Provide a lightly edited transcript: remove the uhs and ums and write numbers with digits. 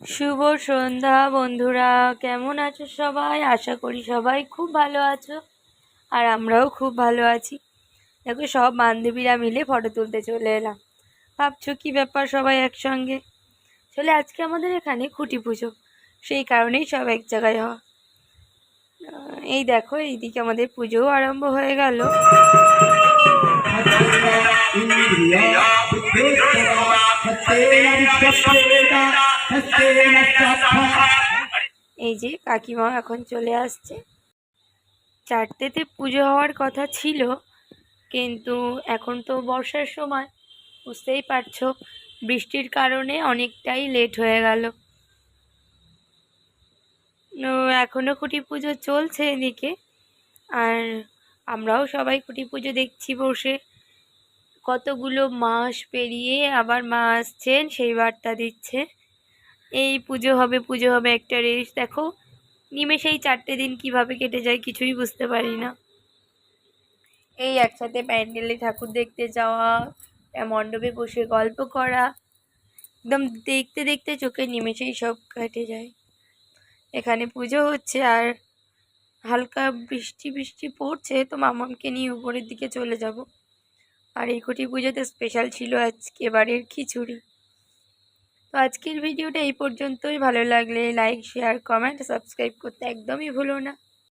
শুভ সন্ধ্যা বন্ধুরা, কেমন আছো সবাই? আশা করি সবাই খুব ভালো আছো, আর আমরাও খুব ভালো আছি। দেখো, সব বান্ধবীরা মিলে ফটো তুলতে চলে এলাম। ভাবছো কি ব্যাপার সবাই একসঙ্গে? চলে আজকে আমাদের এখানে খুঁটি পুজো, সেই কারণেই সব এক জায়গায় হওয়া। এই দেখো, এইদিকে আমাদের পুজোও আরম্ভ হয়ে গেল। এই যে কাকিমা এখন চলে আসছে। 4টেতে পুজো হওয়ার কথা ছিল, কিন্তু এখন তো বর্ষার সময়, বুঝতেই পারছো, বৃষ্টির কারণে অনেকটাই লেট হয়ে গেল। এখনো খুঁটি পুজো চলছে এদিকে, আর আমরাও সবাই খুঁটি পুজো দেখছি বসে। কতগুলো মাস পেরিয়ে আবার মা আসছেন, সেই বার্তা দিচ্ছে এই পুজো হবে পুজো হবে, একটা রেশ। দেখো নিমেষেই 4টে দিন কিভাবে কেটে যায় কিছুই বুঝতে পারি না। এই একসাথে প্যান্ডেলে ঠাকুর দেখতে যাওয়া, মণ্ডপে বসে গল্প করা, একদম দেখতে দেখতে চোখের নিমেষেই সব কেটে যায়। এখানে পুজো হচ্ছে আর হালকা বৃষ্টি বৃষ্টি পড়ছে, তো মামামকে নিয়ে উপরের দিকে চলে যাব। আর এই খুঁটি পুজোতে স্পেশাল ছিল আজকে এবারের খিচুড়ি। তো আজকের ভিডিওটা এই পর্যন্তই। ভালো লাগলে লাইক, শেয়ার, কমেন্ট, সাবস্ক্রাইব করতে একদমই ভুলো না।